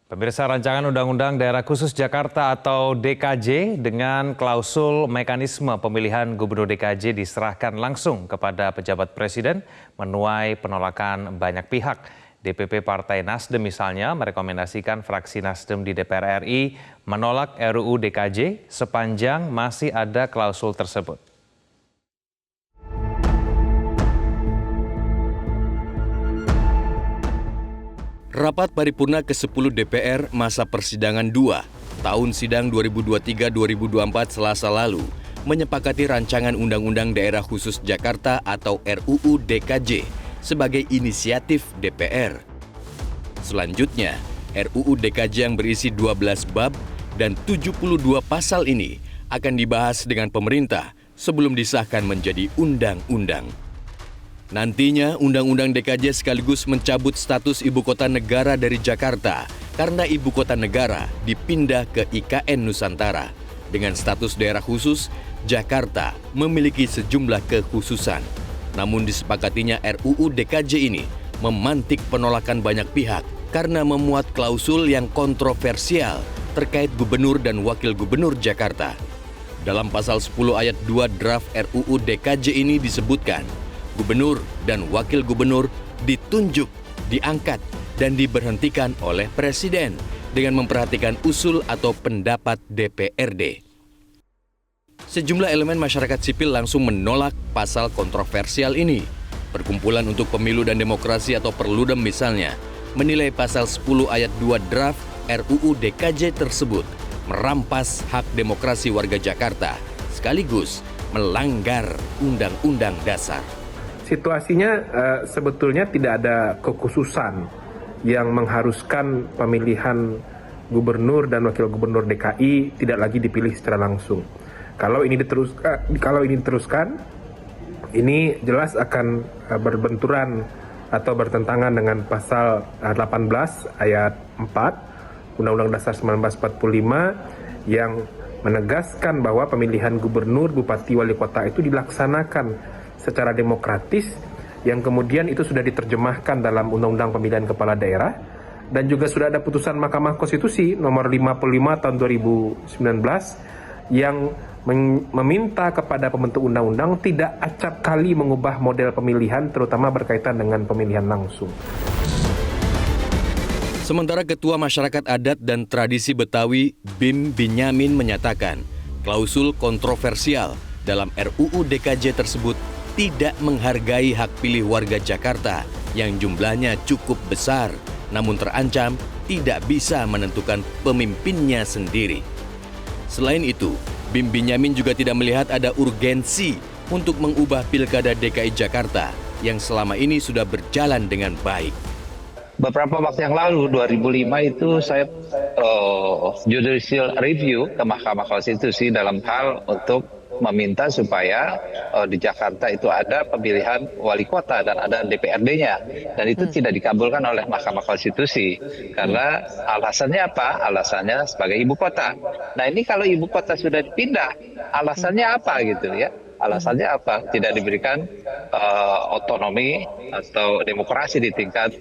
Pemirsa, rancangan Undang-Undang Daerah Khusus Jakarta atau DKJ dengan klausul mekanisme pemilihan Gubernur DKJ diserahkan langsung kepada pejabat presiden menuai penolakan banyak pihak. DPP Partai Nasdem misalnya merekomendasikan fraksi Nasdem di DPR RI menolak RUU DKJ sepanjang masih ada klausul tersebut. Rapat paripurna ke-10 DPR masa persidangan 2 tahun sidang 2023-2024 Selasa lalu menyepakati rancangan Undang-Undang Daerah Khusus Jakarta atau RUU DKJ sebagai inisiatif DPR. Selanjutnya, RUU DKJ yang berisi 12 bab dan 72 pasal ini akan dibahas dengan pemerintah sebelum disahkan menjadi undang-undang. Nantinya, Undang-Undang DKJ sekaligus mencabut status ibu kota negara dari Jakarta karena ibu kota negara dipindah ke IKN Nusantara. Dengan status daerah khusus, Jakarta memiliki sejumlah kekhususan. Namun disepakatinya RUU DKJ ini memantik penolakan banyak pihak karena memuat klausul yang kontroversial terkait gubernur dan wakil gubernur Jakarta. Dalam pasal 10 ayat 2 draft RUU DKJ ini disebutkan, gubernur dan wakil gubernur ditunjuk, diangkat, dan diberhentikan oleh presiden dengan memperhatikan usul atau pendapat DPRD. Sejumlah elemen masyarakat sipil langsung menolak pasal kontroversial ini. Perkumpulan untuk Pemilu dan Demokrasi atau Perludem misalnya, menilai pasal 10 ayat 2 draft RUU DKJ tersebut merampas hak demokrasi warga Jakarta, sekaligus melanggar Undang-Undang Dasar. Situasinya sebetulnya tidak ada kekhususan yang mengharuskan pemilihan gubernur dan wakil gubernur DKI tidak lagi dipilih secara langsung. Kalau ini diteruskan, ini jelas akan berbenturan atau bertentangan dengan pasal 18 ayat 4 Undang-Undang Dasar 1945 yang menegaskan bahwa pemilihan gubernur, bupati, wali kota itu dilaksanakan secara demokratis, yang kemudian itu sudah diterjemahkan dalam Undang-Undang Pemilihan Kepala Daerah, dan juga sudah ada putusan Mahkamah Konstitusi nomor 55 tahun 2019 yang meminta kepada pembentuk undang-undang tidak acap kali mengubah model pemilihan, terutama berkaitan dengan pemilihan langsung. Sementara Ketua Masyarakat Adat dan Tradisi Betawi Bim Binyamin menyatakan, klausul kontroversial dalam RUU DKJ tersebut tidak menghargai hak pilih warga Jakarta yang jumlahnya cukup besar, namun terancam tidak bisa menentukan pemimpinnya sendiri. Selain itu, Bim Binyamin juga tidak melihat ada urgensi untuk mengubah Pilkada DKI Jakarta yang selama ini sudah berjalan dengan baik. Beberapa waktu yang lalu, 2005 itu saya judicial review ke Mahkamah Konstitusi dalam hal untuk meminta supaya di Jakarta itu ada pemilihan wali kota dan ada DPRD-nya, dan itu tidak dikabulkan oleh Mahkamah Konstitusi karena alasannya apa? Alasannya sebagai ibu kota. Nah, ini kalau ibu kota sudah dipindah, alasannya apa gitu ya? Alasannya apa? Tidak diberikan otonomi atau demokrasi di tingkat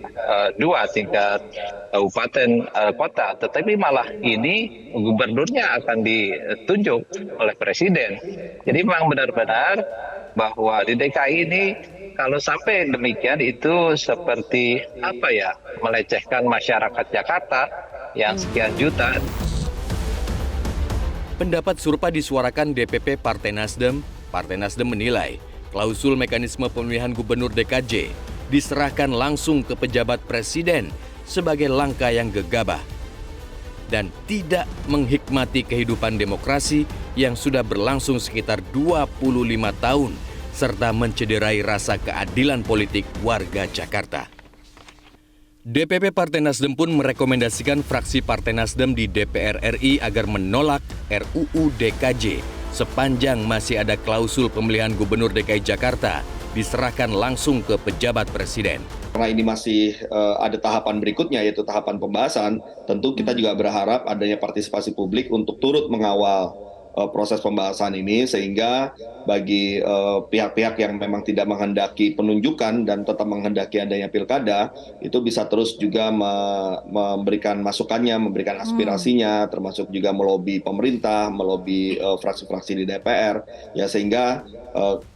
tingkat kabupaten kota, tetapi malah ini gubernurnya akan ditunjuk oleh presiden. Jadi memang benar-benar bahwa di DKI ini kalau sampai demikian itu seperti melecehkan masyarakat Jakarta yang sekian juta. Pendapat serupa disuarakan DPP Partai Nasdem. Partai Nasdem menilai klausul mekanisme pemilihan gubernur DKJ diserahkan langsung ke pejabat presiden sebagai langkah yang gegabah dan tidak menghikmati kehidupan demokrasi yang sudah berlangsung sekitar 25 tahun serta mencederai rasa keadilan politik warga Jakarta. DPP Partai Nasdem pun merekomendasikan fraksi Partai Nasdem di DPR RI agar menolak RUU DKJ sepanjang masih ada klausul pemilihan gubernur DKI Jakarta diserahkan langsung ke pejabat presiden. Karena ini masih ada tahapan berikutnya, yaitu tahapan pembahasan, tentu kita juga berharap adanya partisipasi publik untuk turut mengawal proses pembahasan ini, sehingga bagi pihak-pihak yang memang tidak menghendaki penunjukan dan tetap menghendaki adanya pilkada, itu bisa terus juga memberikan masukannya, memberikan aspirasinya, termasuk juga melobi pemerintah, melobi fraksi-fraksi di DPR, ya, sehingga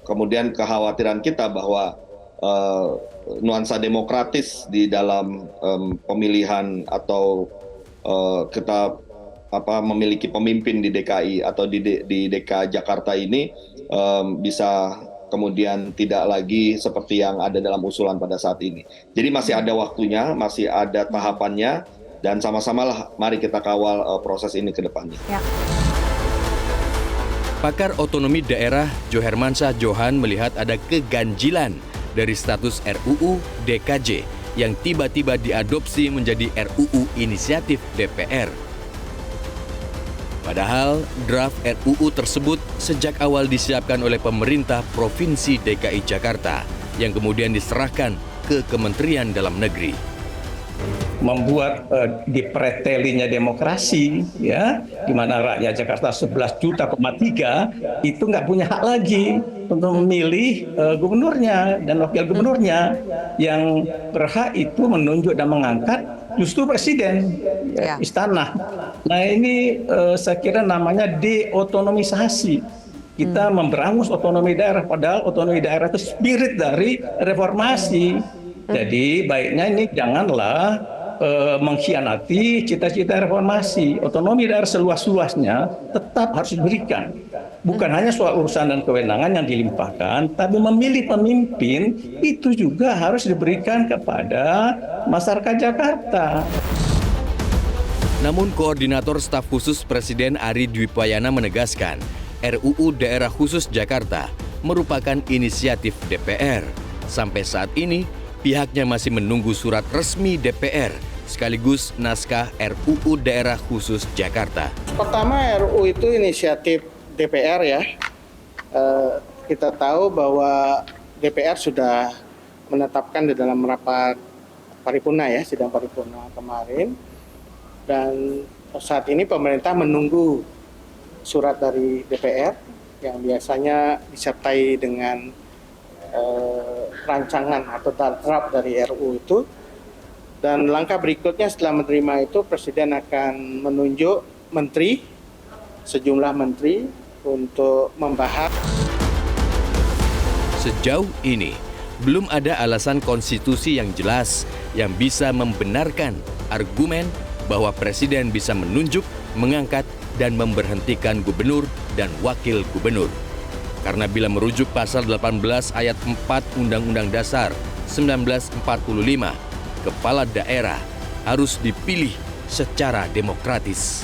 kemudian kekhawatiran kita bahwa nuansa demokratis di dalam pemilihan atau kita memiliki pemimpin di DKI atau di DKI Jakarta ini bisa kemudian tidak lagi seperti yang ada dalam usulan pada saat ini. Jadi masih ada waktunya, masih ada tahapannya, dan sama-samalah mari kita kawal proses ini ke depannya. Ya. Pakar otonomi daerah Johermansyah Johan melihat ada keganjilan dari status RUU DKJ yang tiba-tiba diadopsi menjadi RUU inisiatif DPR. Padahal draft RUU tersebut sejak awal disiapkan oleh pemerintah Provinsi DKI Jakarta yang kemudian diserahkan ke Kementerian Dalam Negeri. Membuat dipretelinya demokrasi, ya, di mana rakyat Jakarta 11,3 juta itu nggak punya hak lagi untuk memilih gubernurnya dan wakil gubernurnya. Yang berhak itu menunjuk dan mengangkat justru presiden, ya, istana. Nah ini saya kira namanya deotonomisasi. Kita memberangus otonomi daerah, padahal otonomi daerah itu spirit dari reformasi. Jadi baiknya ini janganlah mengkhianati cita-cita reformasi. Otonomi daerah seluas-luasnya tetap harus diberikan. Bukan hanya soal urusan dan kewenangan yang dilimpahkan, tapi memilih pemimpin itu juga harus diberikan kepada masyarakat Jakarta. Namun Koordinator Staf Khusus Presiden Ari Dwipayana menegaskan, RUU Daerah Khusus Jakarta merupakan inisiatif DPR. Sampai saat ini, pihaknya masih menunggu surat resmi DPR sekaligus naskah RUU Daerah Khusus Jakarta. Pertama, RUU itu inisiatif DPR, ya. Kita tahu bahwa DPR sudah menetapkan di dalam rapat paripurna, ya, sidang paripurna kemarin, dan saat ini pemerintah menunggu surat dari DPR yang biasanya disertai dengan rancangan atau draft dari RUU itu. Dan langkah berikutnya setelah menerima itu, Presiden akan menunjuk menteri, sejumlah menteri untuk membahas. Sejauh ini, belum ada alasan konstitusi yang jelas yang bisa membenarkan argumen bahwa Presiden bisa menunjuk, mengangkat, dan memberhentikan gubernur dan wakil gubernur. Karena bila merujuk pasal 18 ayat 4 Undang-Undang Dasar 1945, kepala daerah harus dipilih secara demokratis.